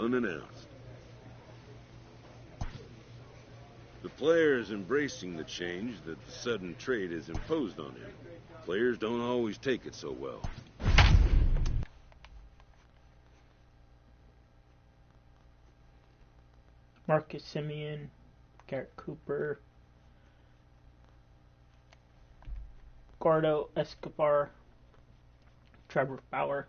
unannounced. The player is embracing the change that the sudden trade has imposed on him. Players don't always take it so well. Marcus Semien, Garrett Cooper, Gordo Escobar, Trevor Bauer.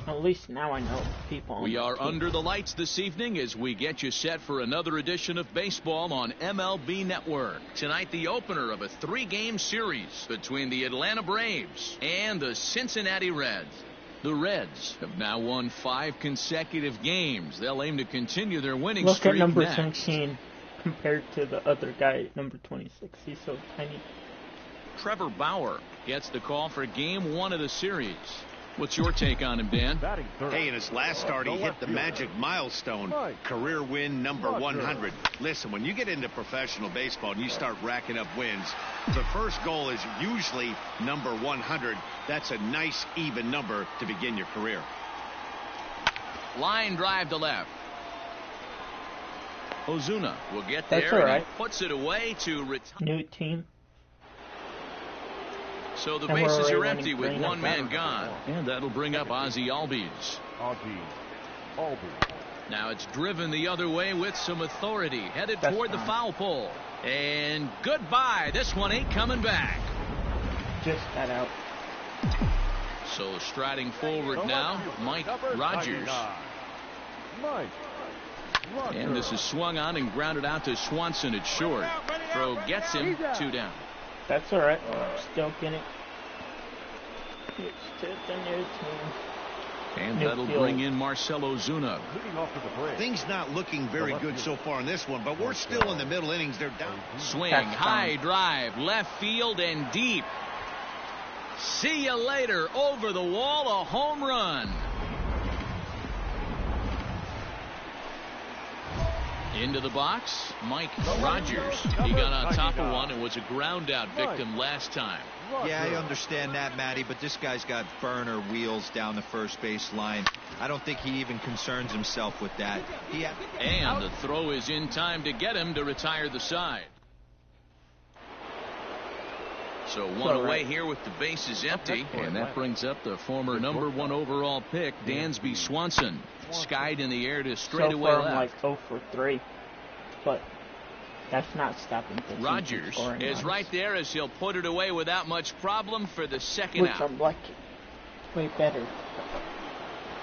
At least now I know people on We the are team. under the lights this evening as we get you set for another edition of baseball on MLB Network. Tonight, the opener of a 3-game series between the Atlanta Braves and the Cincinnati Reds. The Reds have now won 5 consecutive games. They'll aim to continue their winning Look streak at number next. 17 compared to the other guy, number 26. He's so tiny. Trevor Bauer gets the call for game 1 of the series. What's your take on him, Dan? Hey, in his last start, he hit the magic milestone, career win number 100. Listen, when you get into professional baseball and you start racking up wins, the first goal is usually number 100. That's a nice, even number to begin your career. Line drive to left. Ozuna will get there. That's all right. And he puts it away to retire. New team. So the And we're bases already are winning empty with 3-0. one man gone. And that'll bring up Ozzy Albies. Now it's driven the other way with some authority. Headed That's toward the fine. foul pole. And goodbye. This one ain't coming back. Just got out. So striding forward now, Mike Rogers. And this is swung on and grounded out to Swanson at short. Throw gets him 2 down. That's all right. Still getting. It's to the new team. And New that'll field. bring in Marcell Ozuna. Things not looking very good so far in this one, but we're still in the middle innings. They're down. Swing, That's high fine. drive, left field and deep. See you later. Over the wall, a home run. Into the box, Mike Rogers. He got on top of one and was a ground out victim last time. Yeah, I understand that, Matty, but this guy's got burner wheels down the first base line. I don't think he even concerns himself with that. And the throw is in time to get him to retire the side. So one away here with the bases empty. And that brings up the former number 1 overall pick, Dansby Swanson. Skied in the air to straightaway So far, left. I'm like 0 for 3. But that's not stopping the team from Rogers scoring is runs, right there as he'll put it away without much problem for the second which out. I'm liking. Way better.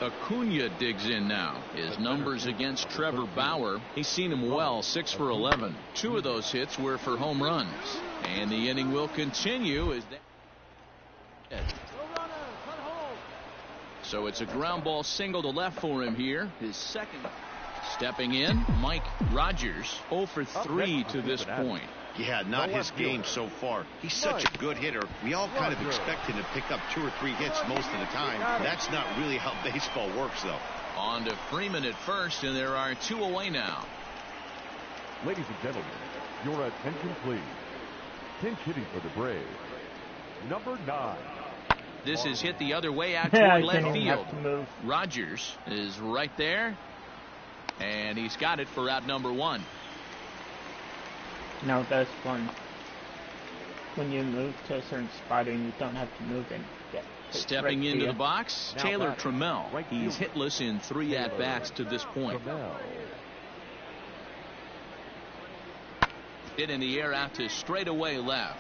Acuna digs in now. His numbers against Trevor Bauer, he's seen him well, 6 for 11. 2 of those hits were for home runs. And the inning will continue as they... So it's a ground ball single to left for him here. His second. Stepping in, Mike Rogers, 0 for 3 to this point. Yeah, not his game so far. He's such a good hitter. We all kind of expect him to pick up 2 or 3 hits most of the time. That's not really how baseball works, though. On to Freeman at first, and there are 2 away now. Ladies and gentlemen, your attention please. Pinch hitting for the Braves, number 9. This is hit the other way out Yeah, toward I left didn't even field. have to move. Rogers is right there, and he's got it for out number 1. Now that's fun. When you move to a certain spot and you don't have to move and get it's Stepping right into to the you. box, Taylor Trammell. He's hitless in 3 at-bats to this point. Hit in the air out to straightaway left.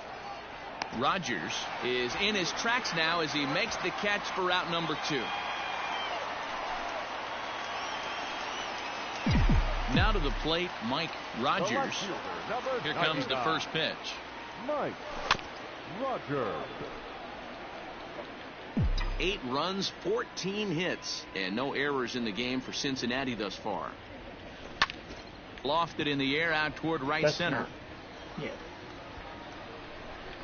Rogers is in his tracks now as he makes the catch for out number 2. Now to the plate, Mike Rogers. Here comes the first pitch. Mike Rogers. 8 runs, 14 hits, and no errors in the game for Cincinnati thus far. Lofted in the air out toward right That's center. not- Yeah.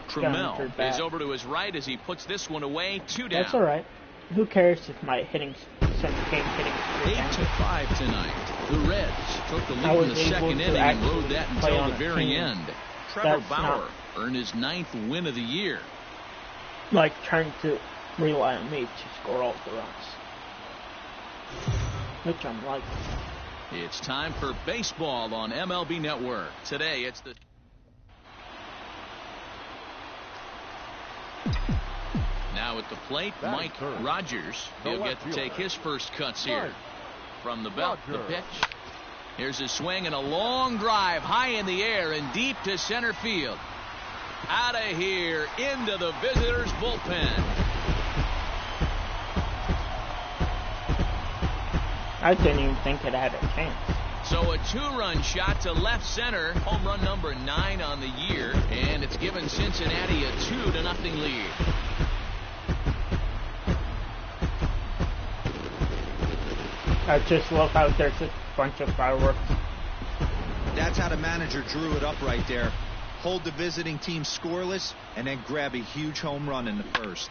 Trammell Counter back. is over to his right as he puts this one away. 2 down. That's all right. Who cares if my hitting game hitting? 8-5 tonight. The Reds took the I lead in was the able second to inning and rode actually that play until on the a very team. end. Trevor That's Bauer not- earned his 9th win of the year. Like trying to rely on me to score all the runs, which I'm liking. It's time for baseball on MLB Network. Today it's the now at the plate, Mike Rogers. He'll get to take his first cuts here. From the belt, the pitch. Here's a swing and a long drive high in the air and deep to center field. Out of here into the visitors' bullpen. I didn't even think it had a chance. So a two-run shot to left center. Home run number 9 on the year. And it's given Cincinnati a 2-0 lead. I just love how there's a bunch of fireworks. That's how the manager drew it up right there. Hold the visiting team scoreless and then grab a huge home run in the first.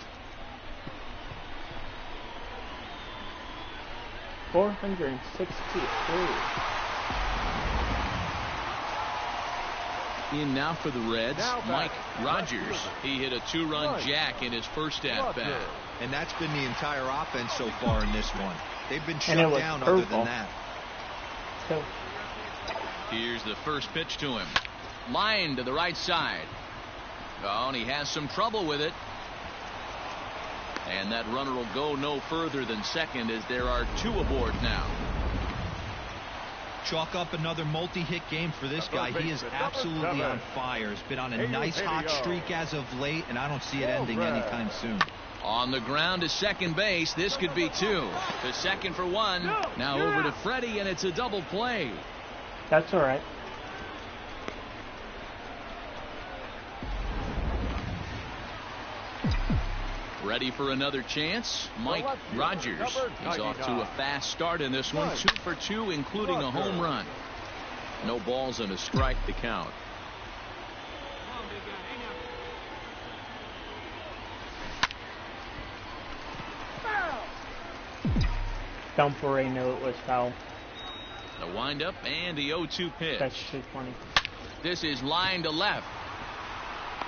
463. In now for the Reds, Mike Rogers. He hit a 2-run jack in his first at-bat. And that's been the entire offense so far in this one. They've been shut down purple. other than that. So, here's the first pitch to him. Line to the right side. Oh, and he has some trouble with it. And that runner will go no further than second as there are 2 aboard now. Chalk up another multi-hit game for this guy. He is absolutely on fire. He's been on a nice hot streak as of late, and I don't see it ending anytime soon. On the ground to second base. This could be 2. To second for 1. Now over to Freddie, and it's a double play. that's all right. Ready for another chance? Mike Rogers. He's off to a fast start in this one. 2 for 2, including a home run. No balls and a strike to count. Don't worry, no, it was foul. The windup and the 0-2 pitch. That's too funny. This is line to left.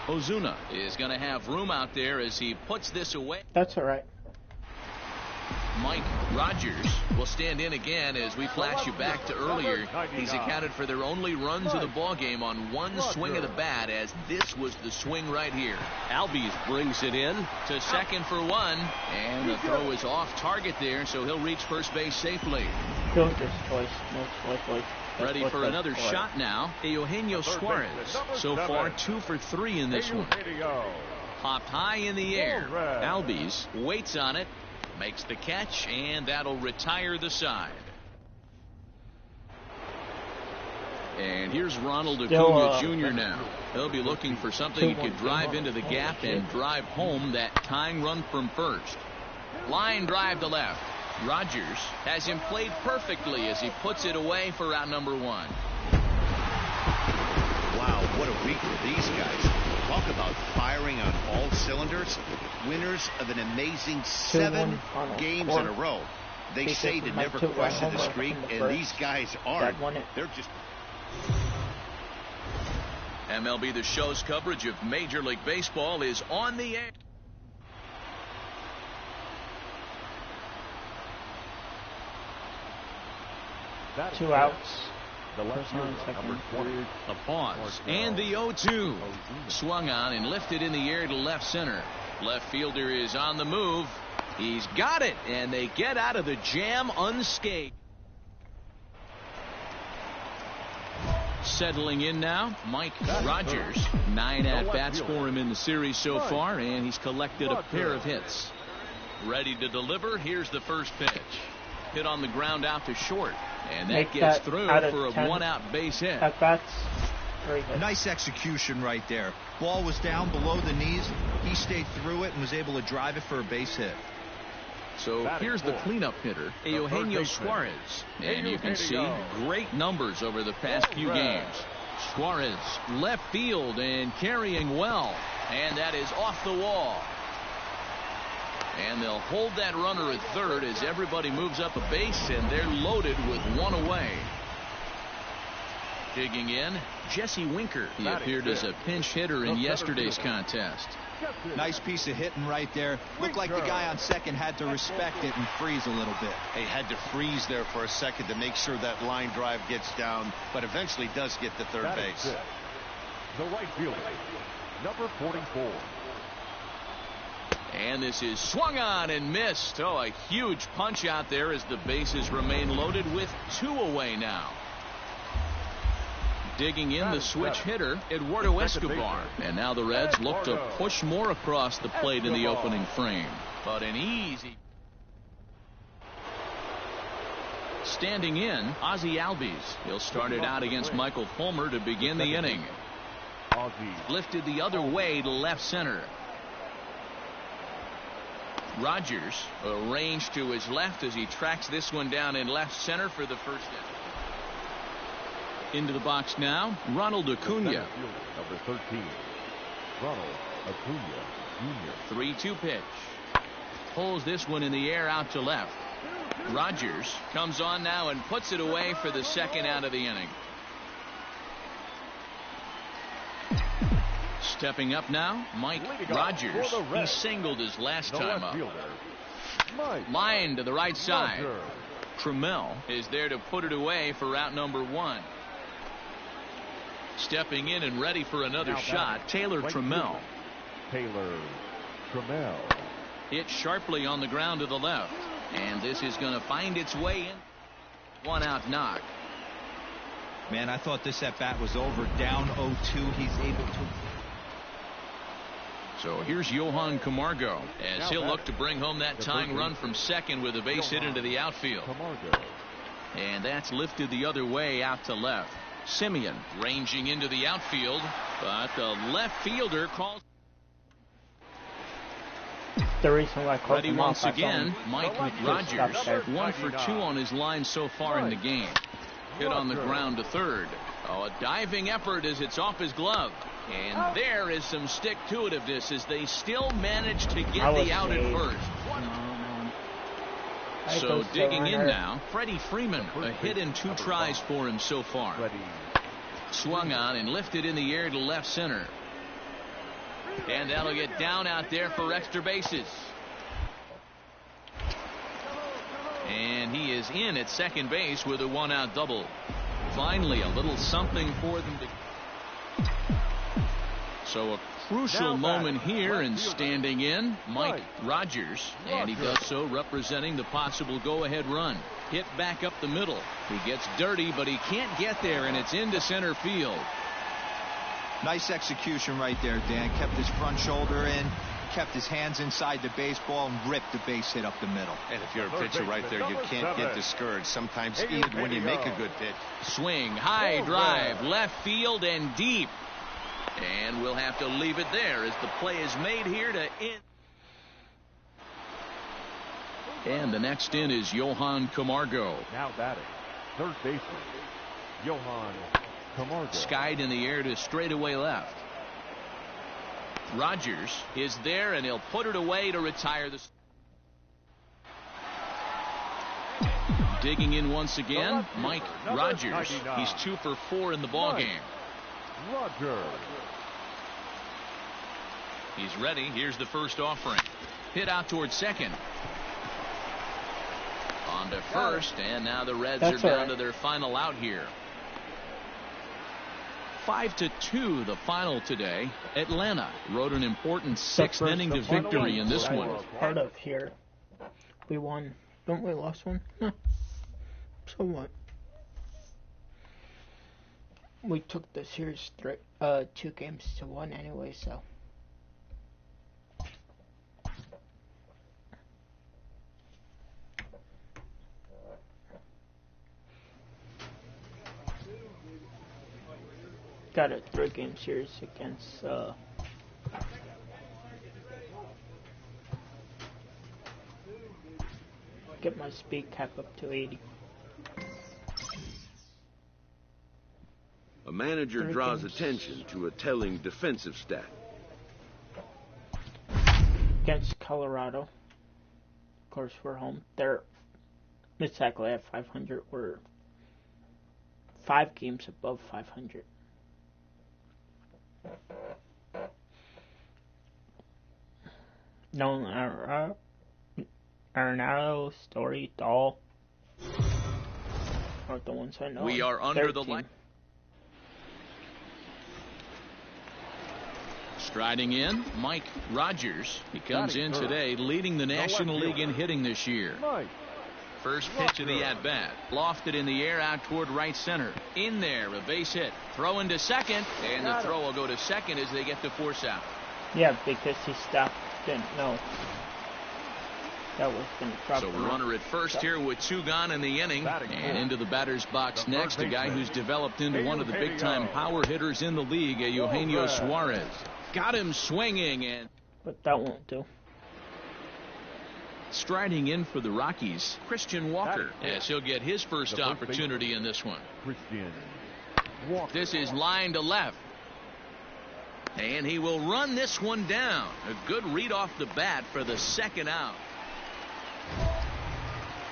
Ozuna is going to have room out there as he puts this away. That's all right. Mike Rogers will stand in again as we flash you back to earlier. He's accounted for their only runs of the ball game on 1 swing of the bat, as this was the swing right here. Albies brings it in to second for 1, and the throw is off target there, so he'll reach first base safely. Don't this twice, most likely. Ready for another shot now. Eugenio Suarez. So far 2 for 3 in this one. Popped high in the air. Albies waits on it. Makes the catch, and that'll retire the side. And here's Ronald Acuna Jr. now. He'll be looking for something he could drive into the gap and drive home that tying run from first. Line drive to left. Rogers has him played perfectly as he puts it away for out number 1. Wow, what a week for these guys. Talk about firing on all cylinders. Winners of an amazing 7 games in a row. They say to never question the streak, and these guys aren't. They're just... MLB The Show's coverage of Major League Baseball is on the air. Two outs. A pause and the 0-2. Swung on and lifted in the air to left center. Left fielder is on the move. He's got it, and they get out of the jam unscathed. Settling in now, Mike Rogers. 9 at-bats for him in the series so far, and he's collected a pair of hits. Ready to deliver. Here's the first pitch. Hit on the ground out to short, and that gets through for a 1-out base hit. At-bats. Nice execution right there. Ball was down below the knees. He stayed through it and was able to drive it for a base hit. So here's the cleanup hitter, Eugenio Suarez. And you can see great numbers over the past few games. Suarez left field and carrying well. And that is off the wall. And they'll hold that runner at third as everybody moves up a base, and they're loaded with 1 away. Digging in, Jesse Winker. He appeared as a pinch hitter in yesterday's contest. Nice piece of hitting right there. Looked like the guy on second had to respect it and freeze a little bit. He had to freeze there for a second to make sure that line drive gets down, but eventually does get to third base. The right fielder, number 44. And this is swung on and missed. Oh, a huge punch out there as the bases remain loaded with 2 away now. Digging in the switch hitter, Eduardo Escobar. And now the Reds look to push more across the plate in the opening frame. But an easy. Standing in, Ozzie Albies. He'll start it out against Michael Fulmer to begin the inning. Lifted the other way to left center. Rogers arranged to his left as he tracks this one down in left center for the first out. Into the box now, Ronald Acuna. Number 13, Ronald Acuna Jr. 3-2 pitch. Pulls this one in the air out to left. Rogers comes on now and puts it away for the second out of the inning. Stepping up now, Mike Rogers. He singled his last time up. Line to the right side. Trammell is there to put it away for out number 1. Stepping in and ready for another shot, Taylor Trammell. Hit sharply on the ground to the left. And this is going to find its way in. 1 out knock. Man, I thought this at bat was over. Down 0-2. He's able to. So here's Johan Camargo as he'll look to bring home that tying run from second with a base hit into the outfield. And that's lifted the other way out to left. Simeon ranging into the outfield, but the left fielder calls. The reason why I called ready him once off, again, Mike Rogers. 1 for 2 on his line so far in the game. Hit on the ground to third. Oh, a diving effort as it's off his glove. And there is some stick-to-itiveness as they still manage to get the out at first. So digging in now, Freddie Freeman. A hit in 2 tries for him so far. Swung on and lifted in the air to left center. And that'll get down out there for extra bases. And he is in at second base with a 1-out double. Finally, a little something for them to. So a crucial moment here, and standing in, Mike Rogers. And he does so representing the possible go-ahead run. Hit back up the middle. He gets dirty, but he can't get there, and it's into center field. Nice execution right there, Dan. Kept his front shoulder in, kept his hands inside the baseball, and ripped the base hit up the middle. And if you're a pitcher right there, you can't get discouraged. Sometimes even when you make a good pitch. Swing, high drive, left field and deep. And we'll have to leave it there as the play is made here to end. And the next in is Johan Camargo. Now batting, third baseman, Johan Camargo. Skied in the air to straightaway left. Rogers is there, and he'll put it away to retire the. Digging in once again, Mike Rogers. He's 2 for 4 in the ballgame. Rogers. He's ready. Here's the first offering. Hit out towards second. On to first, and now the Reds are down to their final out here. 5-2 the final today. Atlanta wrote an important 6th inning to victory in this one. Part of here, we won. Don't we lost one? No. So what? We took the series 2-1 anyway, so. Got a 3-game series against get my speed cap up to 80. A manager draws attention to a telling defensive stat. Against Colorado. Of course, we're home. They're exactly at 500. We're 5 games above 500. No, Arenado, Story, Dahl are the ones I know. We are under the light. Striding in, Mike Rogers. He comes in today leading the National League in hitting this year. First pitch of the at-bat. Lofted in the air out toward right center. In there, a base hit. Throw into second, and the throw will go to second as they get the force out. Yeah, because he stopped. Didn't know that was going to drop. So runner at first here with 2 gone in the inning. And into the batter's box next, a guy who's developed into one of the big-time power hitters in the league, Eugenio Suarez. Got him swinging, and but that won't do. Striding in for the Rockies, Christian Walker. Yes, he'll get his first opportunity in this one. This is line to left. And he will run this one down. A good read off the bat for the second out.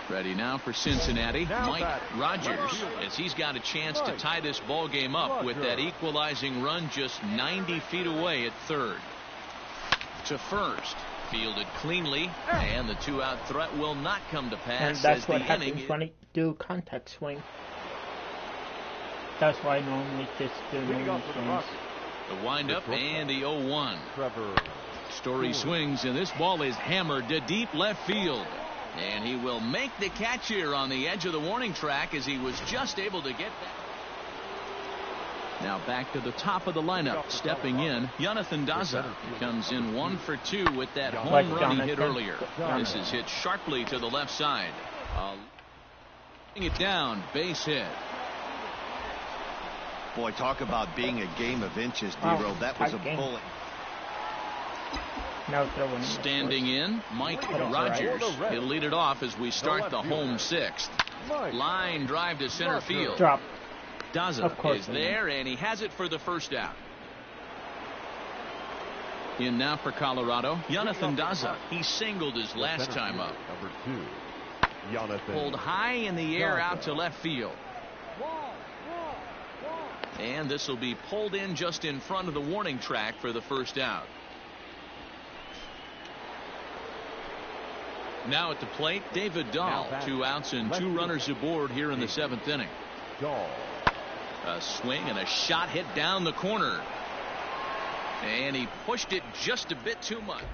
Ready now for Cincinnati, Mike Rogers, as he's got a chance to tie this ball game up with that equalizing run just 90 feet away at third. To first, fielded cleanly, and the 2-out threat will not come to pass. And that's what happens when you do contact swing. That's why I normally just do normal swings. The windup and the 0-1. Story swings, and this ball is hammered to deep left field. And he will make the catch here on the edge of the warning track as he was just able to get that. Now back to the top of the lineup. Stepping in, Jonathan Daza. He comes in 1 for 2 with that home run he hit earlier. This is hit sharply to the left side. Bring it down, base hit. Boy, talk about being a game of inches, D-Roll. That was a bullet. Standing in, Mike Rogers. He'll lead it off as we start the home 6th. Line drive to center field. Drop. Daza is there, and he has it for the first out. In now for Colorado, Jonathan Daza. He singled his last time up. Pulled high in the air out to left field. And this will be pulled in just in front of the warning track for the first out. Now at the plate, David Dahl. 2 outs and 2 runners aboard here in the 7th inning. A swing and a shot hit down the corner. And he pushed it just a bit too much.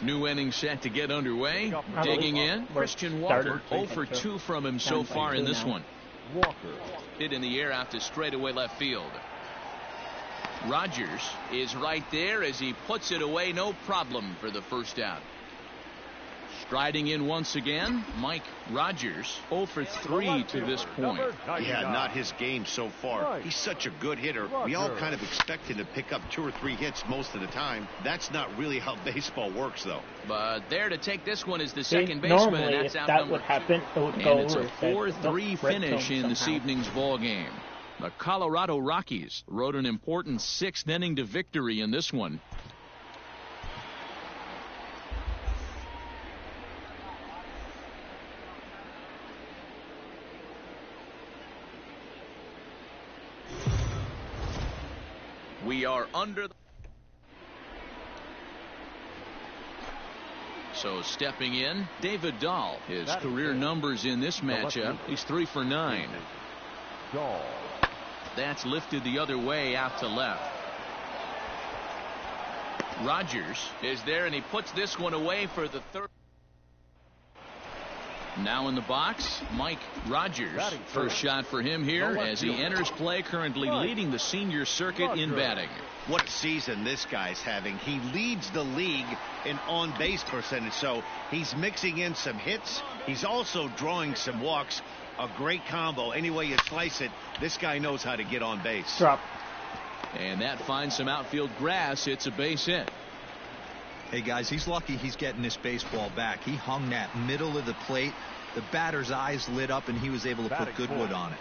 New inning set to get underway. Digging in, Christian Walker. 0 for 2 from him so far in this one. Hit in the air out to straightaway left field. Rogers is right there as he puts it away, no problem for the first out. Striding in once again, Mike Rogers. 0 for 3 to this point. Yeah, not his game so far. He's such a good hitter. We all kind of expect him to pick up 2 or 3 hits most of the time. That's not really how baseball works, though. But there to take this one is the second baseman. Normally, and that's if out that would happen, it would go over. And it's a 4-3 finish in this evening's ball game. The Colorado Rockies rode an important 6th inning to victory in this one. We are under the... So stepping in, David Dahl. His career numbers in this matchup, he's 3 for 9. That's lifted the other way out to left. Rogers is there, and he puts this one away for the 3rd. Now in the box, Mike Rogers. First shot for him here as he enters play, currently leading the senior circuit in batting. What a season this guy's having. He leads the league in on-base percentage, so he's mixing in some hits. He's also drawing some walks. A great combo. Any way you slice it, this guy knows how to get on base. Drop. And that finds some outfield grass. It's a base hit. Hey, guys, he's lucky he's getting this baseball back. He hung that middle of the plate. The batter's eyes lit up, and he was able to put good wood on it.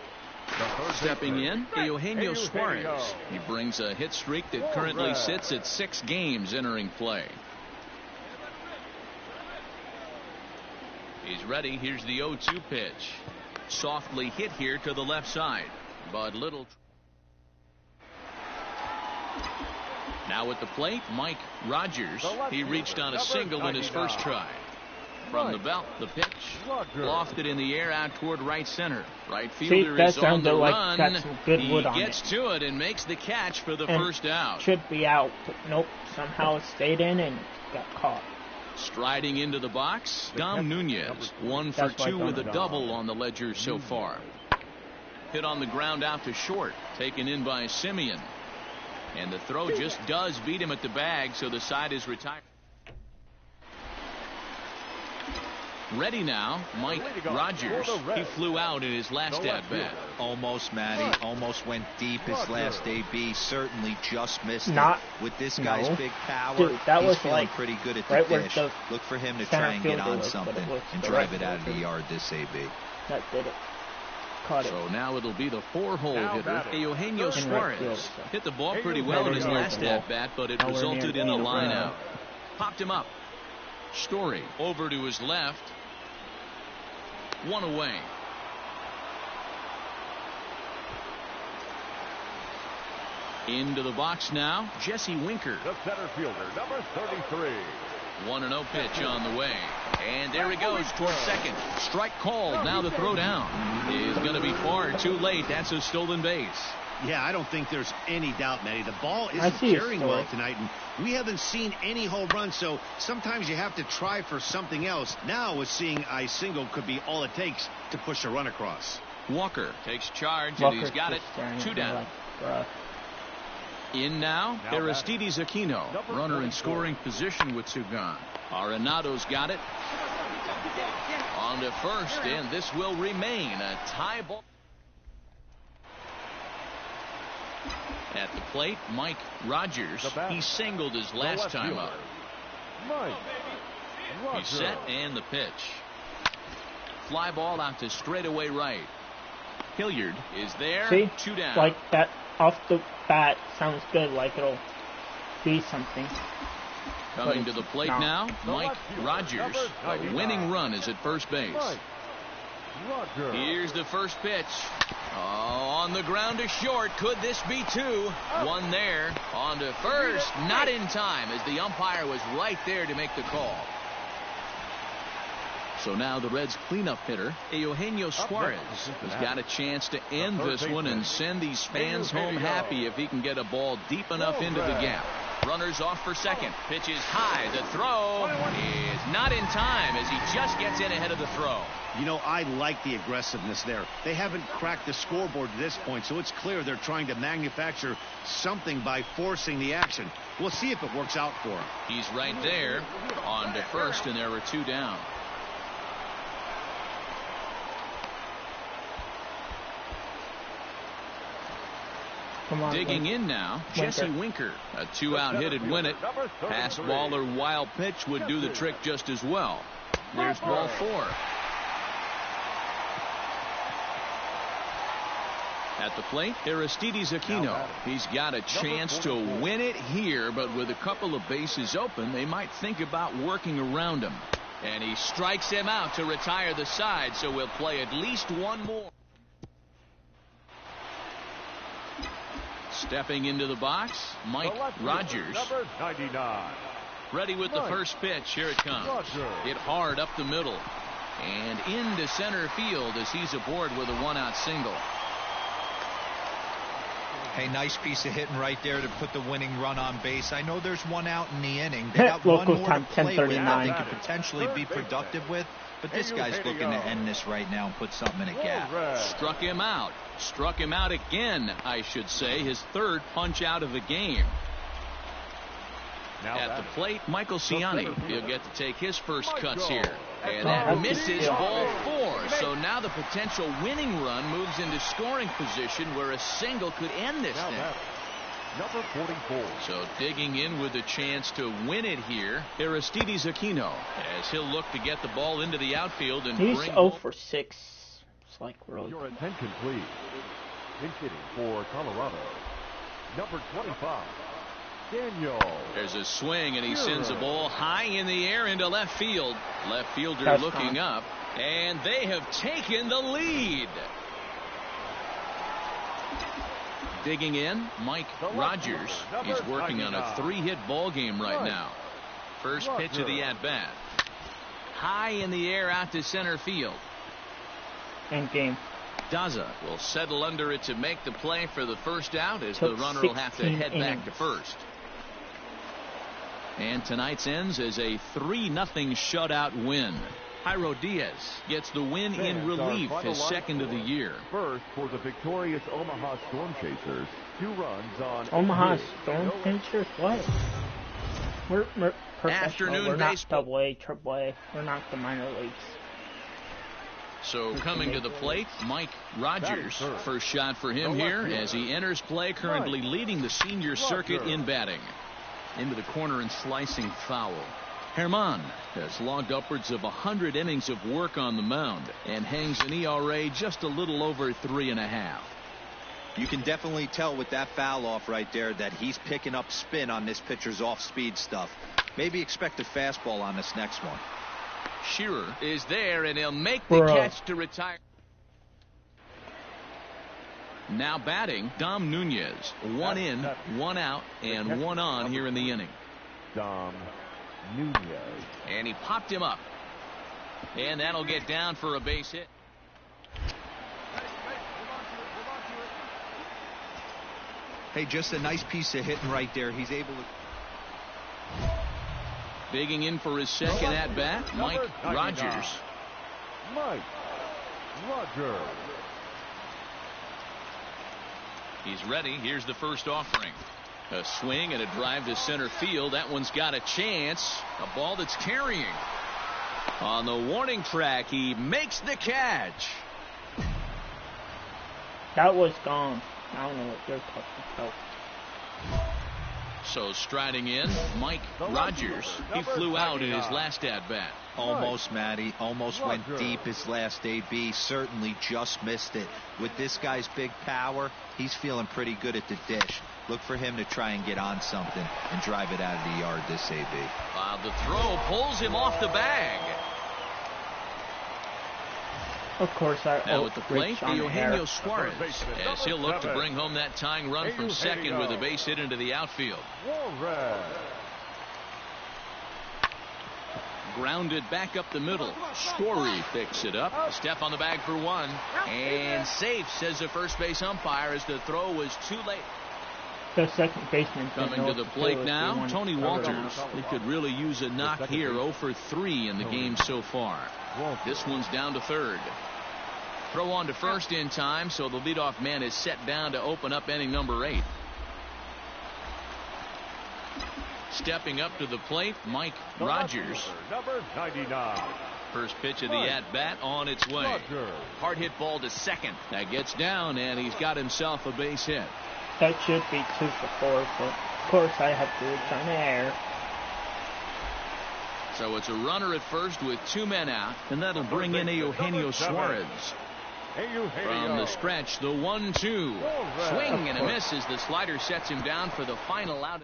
Stepping in, Eugenio Suarez. He brings a hit streak that currently sits at 6 games entering play. He's ready. Here's the 0-2 pitch. Softly hit here to the left side. But little... Now at the plate, Mike Rogers. He reached on a single in his first try. From the belt, the pitch. Lofted in the air out toward right center. Right fielder is on the run. Got some good wood on he gets to it and makes the catch for the first out. Should be out, but nope. Somehow it stayed in and got caught. Striding into the box, Dom Nunez. 1 for 2 with a double on the ledger so far. Hit on the ground out to short. Taken in by Simeon. And the throw just does beat him at the bag, so the side is retired. Ready now, Mike Rogers. He flew out in his last at-bat. Almost, Matty. Almost went deep his last AB. Certainly just missed it. With this guy's big power, dude, that he's was feeling like pretty good at the right fish. Look for him to try and get on something and drive it out of the yard this AB. That did it. Caught it. So now it'll be the 4-hole hitter, Eugenio Suarez. Hit the ball pretty well in his last at-bat, but it resulted in a line out. Popped him up. Story over to his left. 1 away. Into the box now, Jesse Winker. The center fielder, number 33. 1-0 pitch on the way. And there he goes towards second. Strike called. Now the throw down is going to be far too late. That's a stolen base. Yeah, I don't think there's any doubt, Matty. The ball isn't carrying well tonight, and we haven't seen any home runs, so sometimes you have to try for something else. Now, with seeing a single could be all it takes to push a run across. Walker takes charge, and he's got it. 2 down. In now, Aristides Aquino. Runner in scoring position with 2 gone. Arenado's got it. On to first, and this will remain a tie ball. At the plate, Mike Rogers. He singled his last time up. He's set, and the pitch. Fly ball out to straightaway right. Hilliard is there. See? 2 down. Like that off the bat sounds good, like it'll be something. Coming to the plate now, Mike Rogers. A winning run is at first base. Here's the first pitch. Oh, on the ground to short. Could this be 2? 1 there. On to first. Not in time, as the umpire was right there to make the call. So now the Reds' cleanup hitter, Eugenio Suarez, has got a chance to end this one and send these fans home happy if he can get a ball deep enough into the gap. Runners off for second. Pitch is high. The throw is not in time as he just gets in ahead of the throw. You know, I like the aggressiveness there. They haven't cracked the scoreboard to this point, so it's clear they're trying to manufacture something by forcing the action. We'll see if it works out for him. He's right there. On to first, and there were 2 down. Digging in now, Jesse Winker. A 2-out hit'd win it. Pass ball or wild pitch would do the trick just as well. There's ball 4. At the plate, Aristides Aquino. He's got a chance to win it here, but with a couple of bases open, they might think about working around him. And he strikes him out to retire the side, so we'll play at least 1 more. Stepping into the box, Mike Rogers. Number 99. Ready with the first pitch. Here it comes. Hit hard up the middle. And into center field as he's aboard with a 1-out single. Hey, nice piece of hitting right there to put the winning run on base. I know there's 1 out in the inning. They got 1 more to play with that they could potentially be productive with. But this guy's looking to end this right now and put something in a gap. Struck him out. Struck him out again, I should say. His 3rd punch out of the game. At the plate, Michael Ciani. He'll get to take his first cuts here. And that misses ball 4. So now the potential winning run moves into scoring position where a single could end this thing. Number 44. So digging in with a chance to win it here, Aristides Aquino, as he'll look to get the ball into the outfield and He's bring 0 for 6. It's like really. Your attention, please. Pinch hitting for Colorado. Number 25. Daniel. There's a swing, and he sends the ball high in the air into left field. Left fielder That's looking fine. up, and they have taken the lead. Digging in, Mike Rogers. He's working on a 3-hit ball game right now. First pitch of the at-bat. High in the air out to center field. End game. Daza will settle under it to make the play for the first out as the runner will have to head back to first. And tonight's ends as a 3-0 shutout win. Jairo Diaz gets the win in relief, his second of the year. First for the victorious Omaha Storm Chasers, 2 runs on Omaha Storm Chasers? What? We're professional. Afternoon we're not baseball. AA, AAA. We're not the minor leagues. So coming to the plate, Mike Rogers. First shot for him here as he enters play, currently leading the senior circuit in batting. Into the corner and slicing foul. Herman has logged upwards of 100 innings of work on the mound and hangs an ERA just a little over 3.5. You can definitely tell with that foul off right there that he's picking up spin on this pitcher's off-speed stuff. Maybe expect a fastball on this next one. Shearer is there, and he'll make the catch to retire. Now batting, Dom Nunez. 1 in, 1 out, and 1 on here in the inning. Dom Nunez. And he popped him up. And that'll get down for a base hit. Hey, just a nice piece of hitting right there. He's able to... Digging in for his second at-bat, Mike Rogers. Mike Rogers. He's ready. Here's the first offering. A swing and a drive to center field. That one's got a chance. A ball that's carrying. On the warning track, he makes the catch. That was gone. I don't know what you're talking about. So striding in, Mike Rogers. He flew out in his last at-bat. Almost, Matty. Almost went deep his last AB. Certainly just missed it. With this guy's big power, he's feeling pretty good at the dish. Look for him to try and get on something and drive it out of the yard this AB. The throw pulls him off the bag. Of course, now at the plate, Eugenio Suarez, as he'll look to bring home that tying run from second with a base hit into the outfield. Grounded back up the middle. Story picks it up. A step on the bag for 1. And safe, says the first base umpire, as the throw was too late. The second baseman coming to the plate now, Tony Walters. He could really use a knock here. 0 for 3 in the game so far. This one's down to third. Throw on to first in time, so the leadoff man is set down to open up inning number 8. Stepping up to the plate, Mike Rogers. Number 99. First pitch of the at-bat on its way. Hard hit ball to second. That gets down, and he's got himself a base hit. That should be 2 for 4, but of course I have to return air. So it's a runner at first with 2 men out, and that'll bring in Eugenio Suarez. From the stretch, the 1-2. Swing and a miss as the slider sets him down for the final out.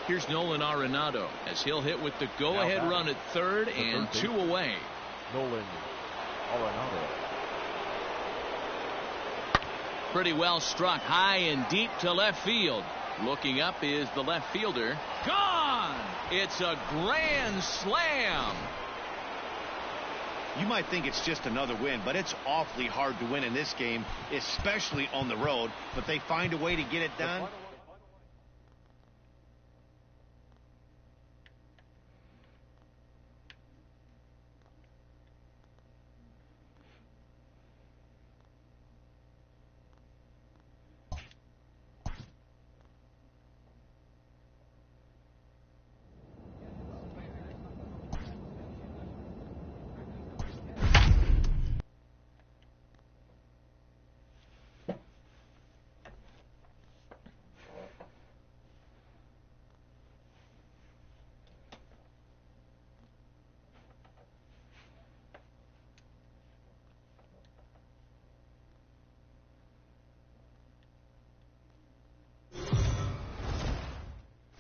Here's Nolan Arenado as he'll hit with the go-ahead run at third and 2 away. Nolan Arenado. Pretty well struck high and deep to left field. Looking up is the left fielder. Gone! It's a grand slam. You might think it's just another win, but it's awfully hard to win in this game, especially on the road. But they find a way to get it done.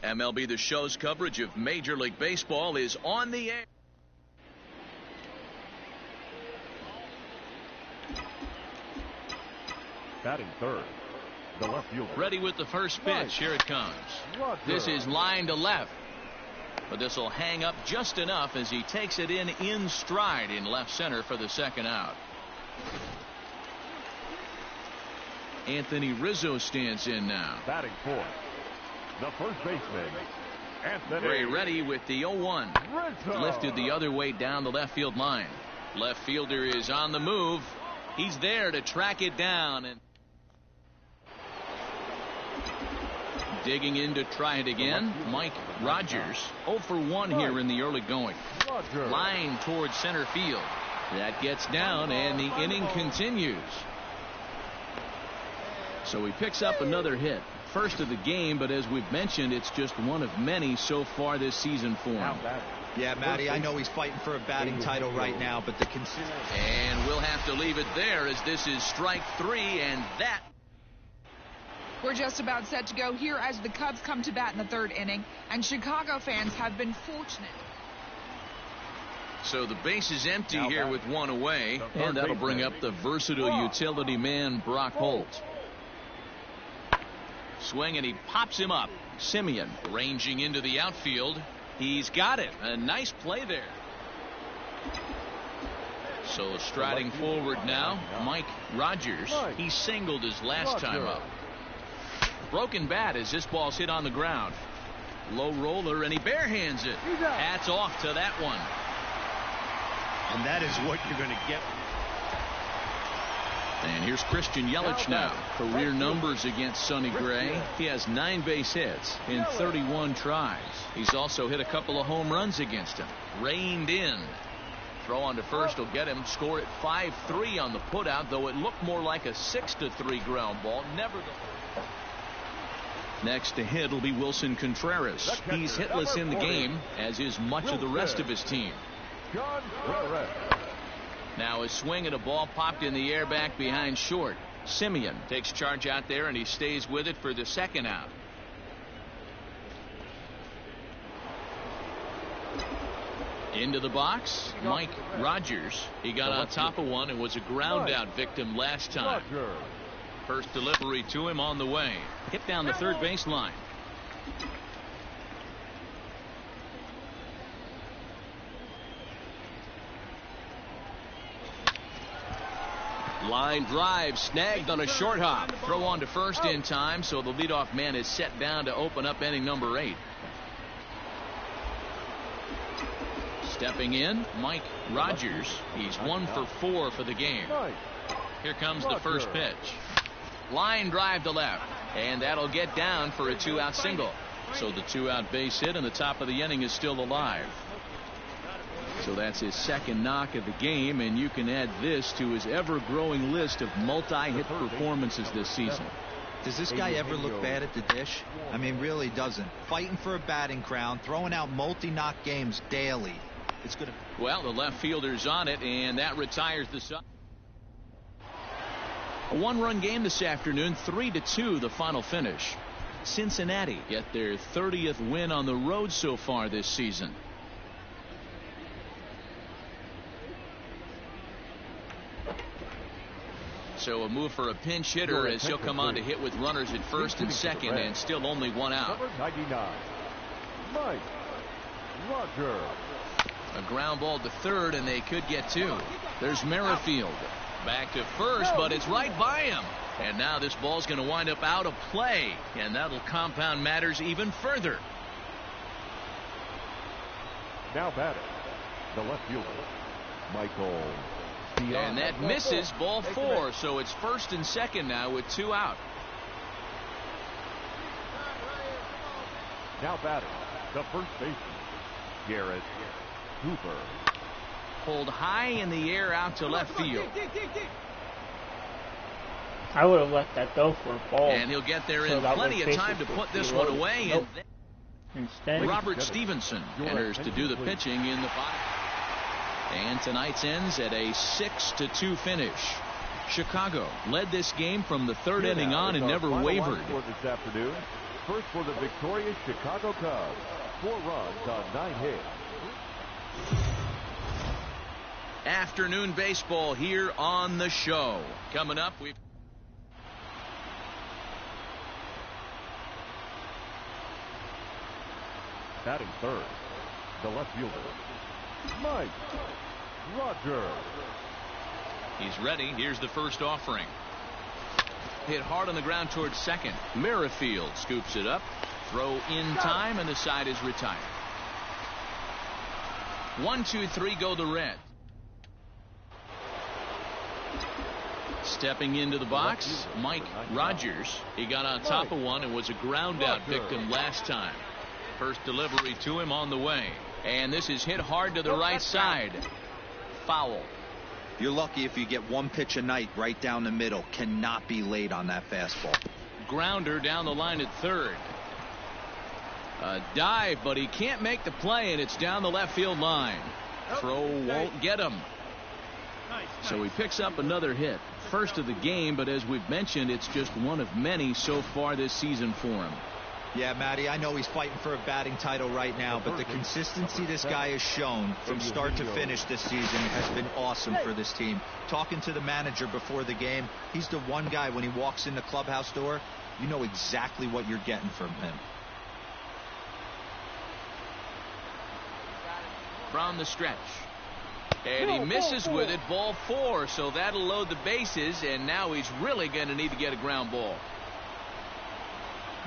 MLB The Show's coverage of Major League Baseball is on the air. Batting third, the left fielder. Ready with the first pitch. Here it comes. This is line to left. But this will hang up just enough as he takes it in stride in left center for the second out. Anthony Rizzo stands in now. Batting fourth, the first baseman, Anthony. Gray ready with the 0-1. Rizzo. Lifted the other way down the left field line. Left fielder is on the move. He's there to track it down. And digging in to try it again, Mike Rogers. 0 for 1 here in the early going. Line towards center field. That gets down, and the inning continues. So he picks up another hit. First of the game, but as we've mentioned, it's just one of many so far this season for him. Yeah, Matty, I know he's fighting for a batting title right now, but the consistency. And we'll have to leave it there as this is strike 3, and that. We're just about set to go here as the Cubs come to bat in the third inning, and Chicago fans have been fortunate. So the base is empty here with one away, and that'll bring up the versatile utility man Brock Holt. Swing, and he pops him up. Simeon ranging into the outfield. He's got it. A nice play there. So striding forward now, Mike Rogers. He singled his last time up. Broken bat as this ball's hit on the ground. Low roller, and he barehands it. Hats off to that one. And that is what you're going to get. And here's Christian Yelich now. Career numbers against Sonny Gray. He has 9 base hits in 31 tries. He's also hit a couple of home runs against him. Reined in. Throw on to first will get him. Score at 5-3 on the putout, though it looked more like a 6-3 ground ball. Next to hit will be Wilson Contreras. He's hitless in the game, as is much of the rest of his team. Now a swing and a ball popped in the air back behind short. Simeon takes charge out there, and he stays with it for the second out. Into the box, Mike Rogers. He got on top of one and was a ground out victim last time. First delivery to him on the way. Hit down the third baseline. Line drive snagged on a short hop. Throw on to first in time, so the leadoff man is set down to open up inning number 8. Stepping in, Mike Rogers. He's 1 for 4 for the game. Here comes the first pitch. Line drive to left, and that'll get down for a 2-out single. So the 2-out base hit, and the top of the inning is still alive. So that's his second knock of the game, and you can add this to his ever-growing list of multi-hit performances this season. Does this guy ever look bad at the dish? I mean, really doesn't. Fighting for a batting crown, throwing out multi-knock games daily. It's good. Well, the left fielder's on it, and that retires the side. A 1-run game this afternoon, 3-2 the final finish. Cincinnati get their 30th win on the road so far this season. So a move for a pinch hitter as he'll come on to hit with runners at first and second, and still only 1 out. Number 99, Mike Rogers. A ground ball to third, and they could get 2. There's Merrifield. Back to first, but it's right by him. And now this ball's going to wind up out of play, and that'll compound matters even further. Now batting, the left fielder, Michael. And that misses, ball 4, so it's first and second now with 2 out. Now batting, the first baseman, Garrett Cooper. Pulled high in the air out to left field. I would have let that go for a ball. And he'll get there in plenty of time to put this one away. Nope. And Instead, Robert Stevenson enters to do the pitching in the bottom. And tonight's ends at a 6-2 finish. Chicago led this game from the third inning on and never wavered. For this afternoon, first for the victorious Chicago Cubs, 4 runs on 9 hits. Afternoon baseball here on the show. Coming up, Batting third, the left fielder, Mike Rogers. He's ready. Here's the first offering. Hit hard on the ground towards second. Merrifield scoops it up. Throw in time, and the side is retired. 1-2-3 go the Reds. Stepping into the box, Mike Rogers. He got on top of one and was a ground out victim last time. First delivery to him on the way. And this is hit hard to the right side. Foul. You're lucky if you get one pitch a night right down the middle. Cannot be late on that fastball. Grounder down the line at third. A dive, but he can't make the play, and it's down the left field line. Throw won't get him. So he picks up another hit. First of the game, but as we've mentioned, it's just one of many so far this season for him. Yeah, Matty, I know he's fighting for a batting title right now, but the consistency this guy has shown from start to finish this season has been awesome for this team. Talking to the manager before the game, he's the one guy when he walks in the clubhouse door, you know exactly what you're getting from him. From the stretch. And he misses with it, ball 4, so that'll load the bases, and now he's really going to need to get a ground ball.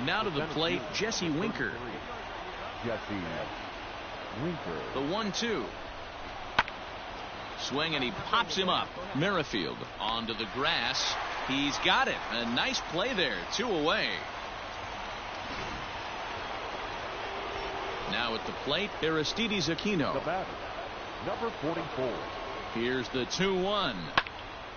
Now to the plate, Jesse Winker. Jesse Winker. The 1-2. Swing, and he pops him up. Merrifield onto the grass. He's got it. A nice play there. 2 away. Now at the plate, Aristides Aquino. The batter, number 44. Here's the 2-1.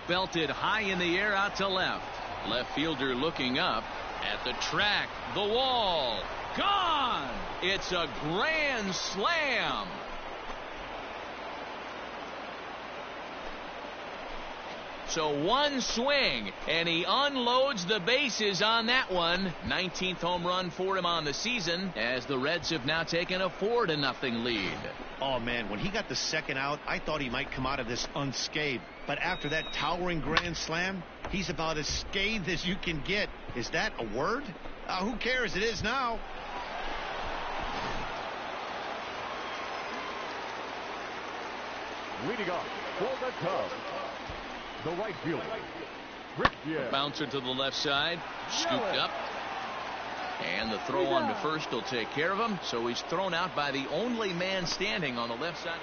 Belted high in the air out to left. Left fielder looking up. At the track, the wall, gone! It's a grand slam. So one swing, and he unloads the bases on that one. 19th home run for him on the season, as the Reds have now taken a 4-0 lead. Oh, man, when he got the second out, I thought he might come out of this unscathed. But after that towering grand slam, he's about as scathed as you can get. Is that a word? Who cares? It is now. Leading off for the Cubs, the right fielder, Christian. Bouncer to the left side, scooped up. And the throw on to first will take care of him. So he's thrown out by the only man standing on the left side.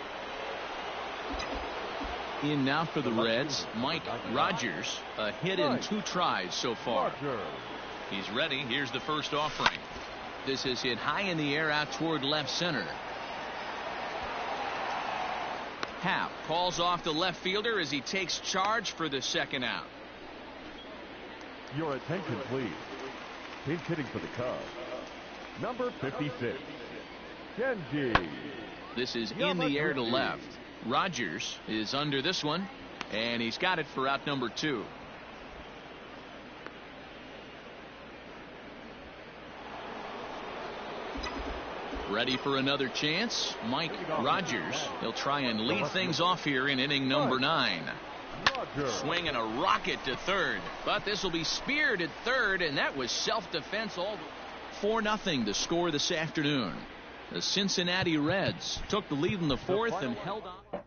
In now for the Reds, Mike Rogers. A hit in 2 tries so far. He's ready. Here's the first offering. This is hit high in the air out toward left center. Happ calls off the left fielder as he takes charge for the second out. Your attention, please. Pinch hitting for the Cubs, number 56, Genji. This is in the air to left. Rogers is under this one, and he's got it for out number 2. Ready for another chance, Mike Rogers. He'll try and lead things off here in inning number 9. Swing and a rocket to third, but this will be speared at third, and that was self-defense all the 4-0 the score this afternoon. The Cincinnati Reds took the lead in the 4th and held on.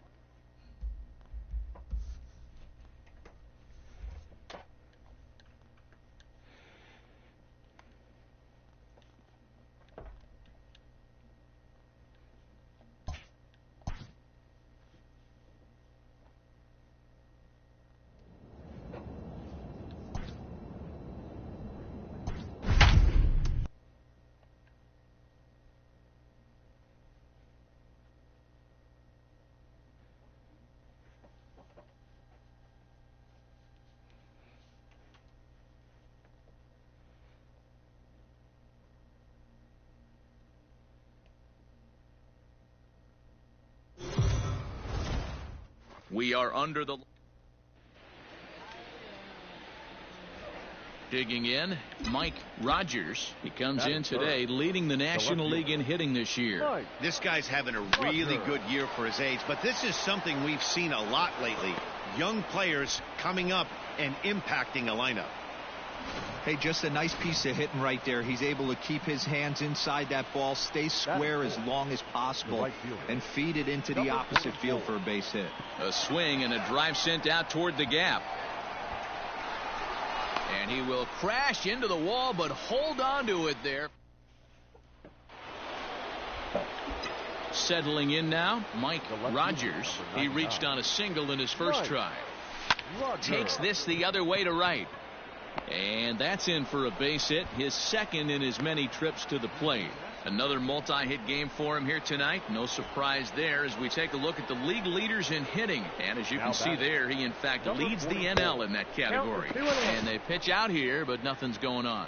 We are under the... Digging in, Mike Rogers. He comes in today leading the National League in hitting this year. This guy's having a really good year for his age, but this is something we've seen a lot lately. Young players coming up and impacting a lineup. Hey, just a nice piece of hitting right there. He's able to keep his hands inside that ball, stay square as long as possible, and feed it into the opposite field for a base hit. A swing and a drive sent out toward the gap. And he will crash into the wall, but hold on to it there. Settling in now, Mike Rogers. He reached on a single in his first try. Takes this the other way to right. And that's in for a base hit, his second in as many trips to the plate. Another multi-hit game for him here tonight. No surprise there as we take a look at the league leaders in hitting. And as you can see there, he in fact leads the NL in that category. And they pitch out here, but nothing's going on.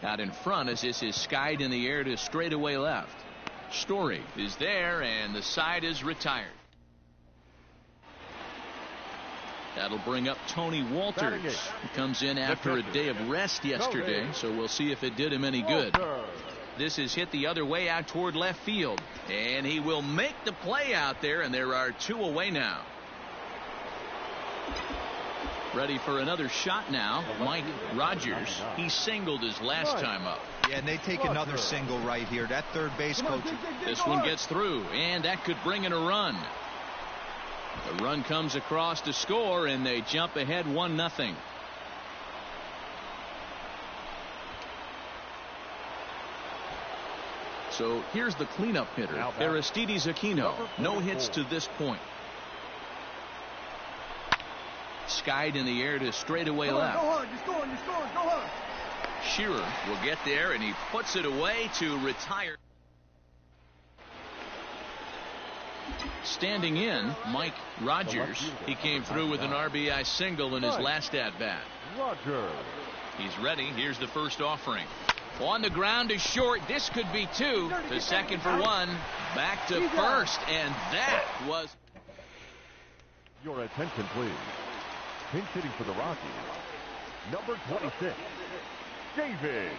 Out in front as this is skied in the air to straightaway left. Story is there, and the side is retired. That'll bring up Tony Walters. He comes in after a day of rest yesterday, so we'll see if it did him any good. This is hit the other way out toward left field, and he will make the play out there, and there are two away now. Ready for another shot now, Mike Rogers. He singled his last time up. Yeah, and they take another single right here. That third base coach. This one gets through, and that could bring in a run. The run comes across to score, and they jump ahead 1-0. So here's the cleanup hitter, Aristides Aquino. No hits to this point. Skied in the air to straightaway left. Go hard, you're scoring, go hard. Shearer will get there, and he puts it away to retire. Standing in, Mike Rogers. He came through with an RBI single in his last at-bat. He's ready. Here's the first offering. On the ground to short. This could be two. To second for one. Back to first, and that was... Your attention, please. Pinch hitting for the Rockies, number 26, David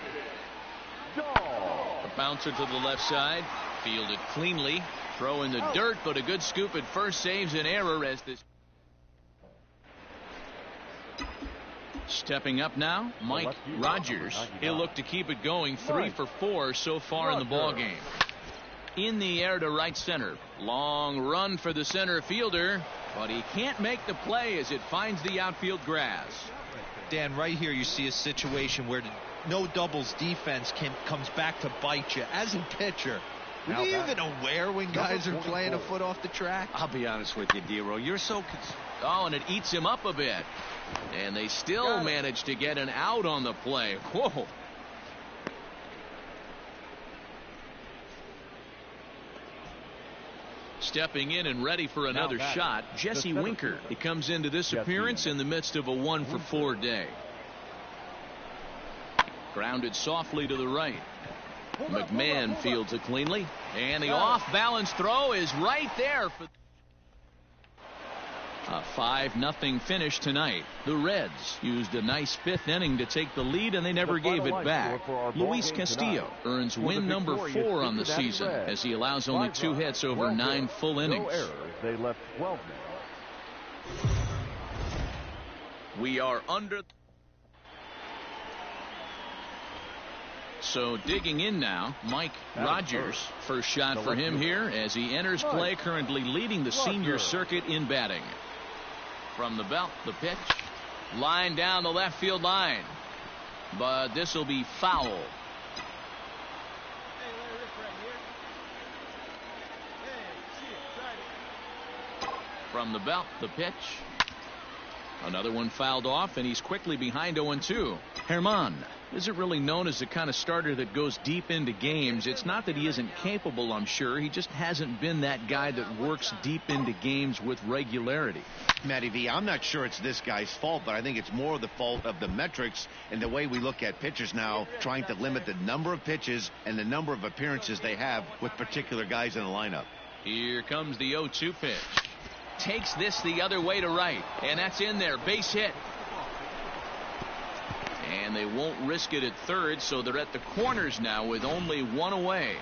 Dahl. A bouncer to the left side. Fielded cleanly. Throw in the dirt, but a good scoop at first saves an error as this. Stepping up now, Mike Rogers. He'll look to keep it going. 3 for 4 so far in the ball game. In the air to right center. Long run for the center fielder, but he can't make the play as it finds the outfield grass. Dan, right here you see a situation where no doubles defense comes back to bite you. As a pitcher, are you even aware when guys are playing a foot off the track? I'll be honest with you, Dero. You're so... Oh, and it eats him up a bit. And they still manage to get an out on the play. Whoa. Stepping in and ready for another shot, Jesse Winker. He comes into this appearance in the midst of a 1 for 4 day. Grounded softly to the right. McMahon fields it cleanly, and the off-balance throw is right there for a 5-0 finish tonight. The Reds used a nice 5th inning to take the lead, and they never gave it back. Luis Castillo earns win number 4 on the season as he allows only 2 hits over 9 full innings. They left 12 men. We are under. So digging in now, Mike Rogers. First shot for him here as he enters play, currently leading the senior circuit in batting. From the belt, the pitch. Line down the left field line. But this will be foul. From the belt, the pitch. Another one fouled off, and he's quickly behind 0-2. Herman isn't really known as the kind of starter that goes deep into games. It's not that he isn't capable, I'm sure. He just hasn't been that guy that works deep into games with regularity. Matty V, I'm not sure it's this guy's fault, but I think it's more the fault of the metrics and the way we look at pitchers now, trying to limit the number of pitches and the number of appearances they have with particular guys in the lineup. Here comes the 0-2 pitch. Takes this the other way to right, and that's in there. Base hit. And they won't risk it at third, so they're at the corners now with only 1 away.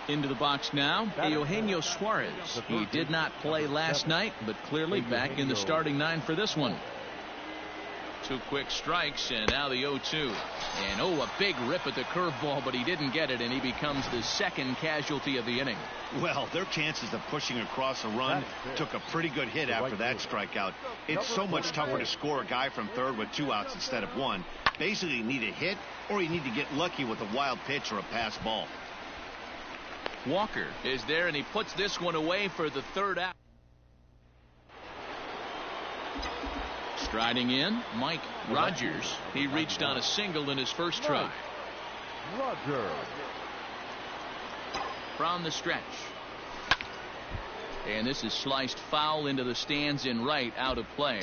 Into the box now, Eugenio Suarez. He did not play last night, but clearly back in the starting 9 for this one. 2 quick strikes, and now the 0-2. And a big rip at the curveball, but he didn't get it, and he becomes the second casualty of the inning. Well, their chances of pushing across a run took a pretty good hit after that strikeout. It's so much tougher to score a guy from third with 2 outs instead of 1. Basically, you need a hit, or you need to get lucky with a wild pitch or a pass ball. Walker is there, and he puts this one away for the 3rd out. Striding in, Mike Rogers. He reached on a single in his first try. Rogers. From the stretch. And this is sliced foul into the stands in right, out of play.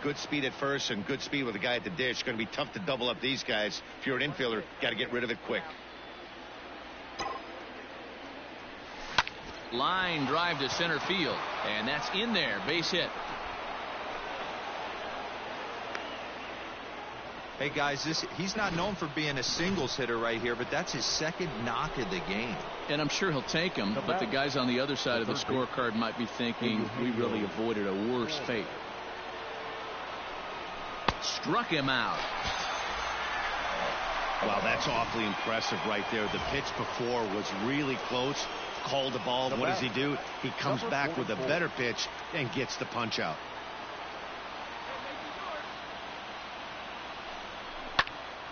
Good speed at first and good speed with the guy at the dish. Going to be tough to double up these guys. If you're an infielder, got to get rid of it quick. Line drive to center field, and that's in there. Base hit. Hey guys, he's not known for being a singles hitter right here, but that's his 2nd knock of the game. And I'm sure he'll take him, but the guys on the other side of the scorecard might be thinking we really avoided a worse fate. Struck him out. Wow, that's awfully impressive right there. The pitch before was really close. Called the ball. What does he do? He comes back with a better pitch and gets the punch out.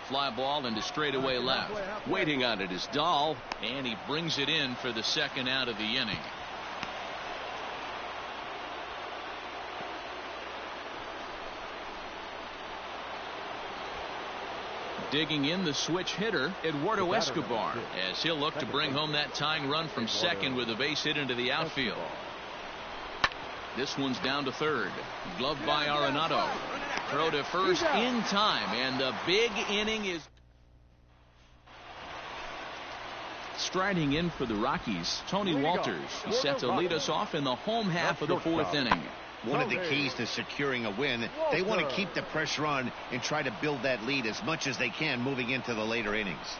Fly ball into straightaway left. Waiting on it is Dahl, and he brings it in for the 2nd out of the inning. Digging in the switch hitter, Eduardo Escobar, as he'll look to bring home that tying run from second with a base hit into the outfield. This one's down to third. Gloved by Arenado. Throw to first in time, and the big inning is striding in for the Rockies. Tony Walters. He's set to lead us off in the home half of the 4th inning. One of the keys to securing a win, they want to keep the pressure on and try to build that lead as much as they can moving into the later innings.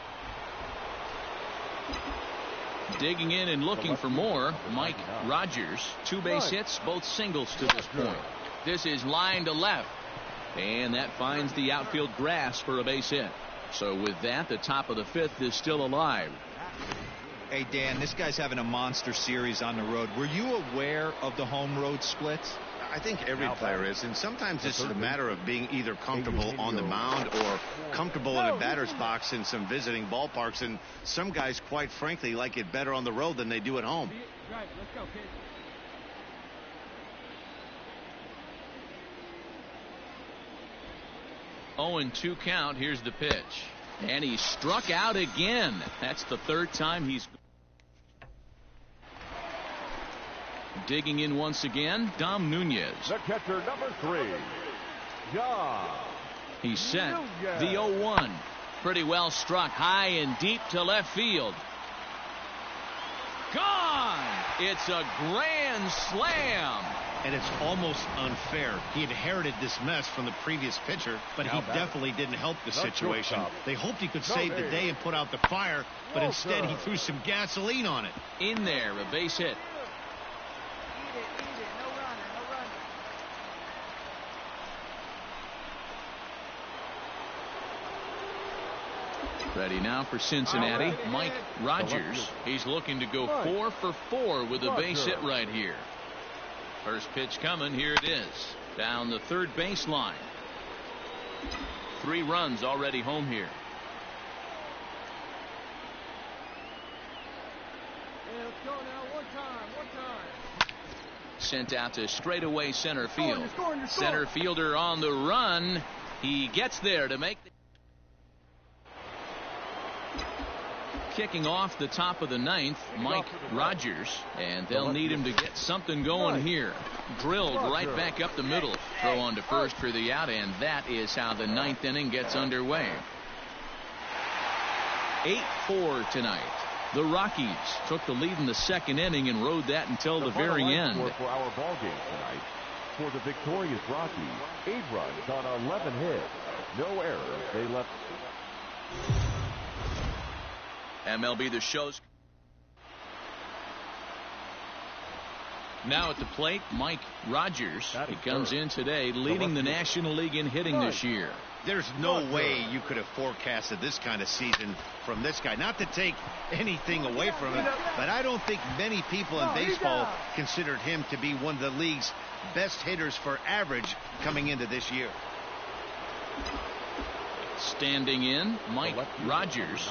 Digging in and looking for more, Mike Rogers. 2 base hits, both singles to this point. This is line to left, and that finds the outfield grass for a base hit. So with that, the top of the 5th is still alive. Hey Dan, this guy's having a monster series on the road. Were you aware of the home road splits? I think every player is, and sometimes it's a matter of being either comfortable on the mound or comfortable in a batter's box in some visiting ballparks, and some guys, quite frankly, like it better on the road than they do at home. Right, let's go, kid. Oh, and 2 count. Here's the pitch. And he struck out again. That's the 3rd time he's digging in once again. Dom Nunez. The catcher, number 3, John. He's set. The 0-1. Pretty well struck high and deep to left field. Gone! It's a grand slam. And it's almost unfair. He inherited this mess from the previous pitcher, but he definitely didn't help the situation. They hoped he could save the day and put out the fire, but instead he threw some gasoline on it. In there, a base hit. Eat it, no running, no running. Ready now for Cincinnati, Mike Rogers. He's looking to go 4 for 4 with a base hit right here. First pitch coming. Here it is. Down the 3rd baseline. 3 runs already home here. Yeah, let's go now. One time. Sent out to straightaway center field. You're scoring. Center fielder on the run. He gets there to make the kicking off the top of the 9th, Mike Rogers, and they'll need him to get something going here. Drilled right back up the middle. Throw on to first for the out, and that is how the 9th inning gets underway. 8-4 tonight. The Rockies took the lead in the 2nd inning and rode that until the very end. For our ball game tonight, for the victorious Rockies, 8 runs on 11 hits, no errors. They left. MLB The Show's Now at the plate, Mike Rogers. He comes in today leading the National League in hitting this year. There's no way you could have forecasted this kind of season from this guy. Not to take anything away from him, but I don't think many people in baseball considered him to be one of the league's best hitters for average coming into this year. Standing in, Mike Rogers.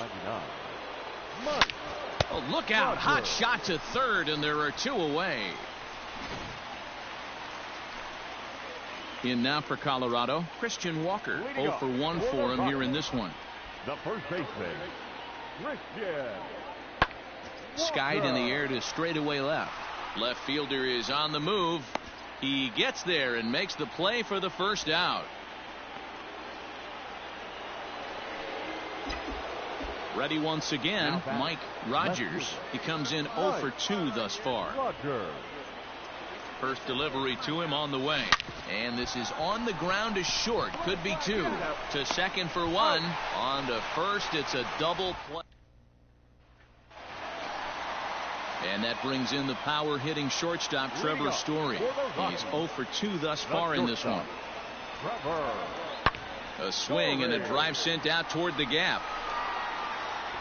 Oh, look out. Hot shot to third, and there are 2 away. In now for Colorado, Christian Walker. 0 for 1 for him here in this one. The first baseman, Christian. Skied in the air to straightaway left. Left fielder is on the move. He gets there and makes the play for the first out. Ready once again, Mike Rogers. He comes in 0 for 2 thus far. First delivery to him on the way. And this is on the ground to short. Could be 2. To second for 1. On to first. It's a double play. And that brings in the power hitting shortstop Trevor Story. He's 0 for 2 thus far in this one. A swing and a drive sent out toward the gap.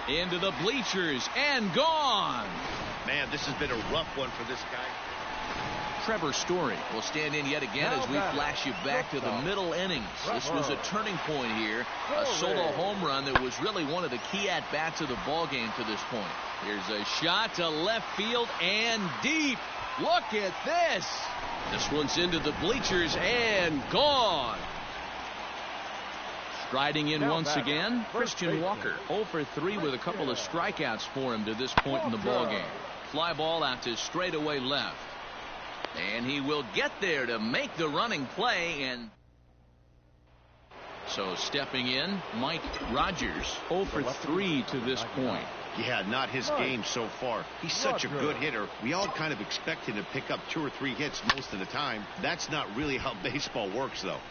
Into the bleachers and gone. Man, this has been a rough one for this guy. Trevor Story will stand in yet again as we flash you back to the middle innings. This was a turning point here. A solo home run that was really one of the key at-bats of the ball game to this point. Here's a shot to left field and deep. Look at this. This one's into the bleachers and gone. Striding in once again, Christian Walker. 0 for 3 with a couple of strikeouts for him to this point in the ballgame. Fly ball out to straightaway left. And he will get there to make the running play. And so stepping in, Mike Rogers. 0 for 3 to this point. Yeah, not his game so far. He's such a good hitter. We all kind of expect him to pick up 2 or 3 hits most of the time. That's not really how baseball works, though.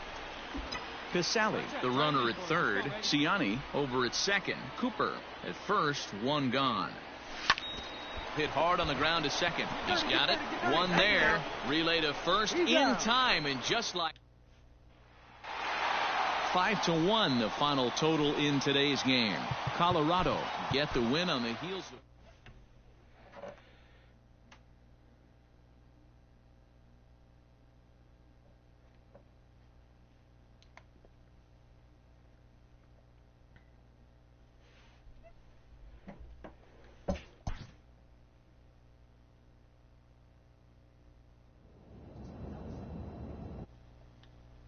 Casale, the runner at third. Ciani over at second. Cooper at first, 1 gone. Hit hard on the ground to second. He's got it. 1 there. Relay to first in time, and just like 5-1 the final total in today's game. Colorado get the win on the heels of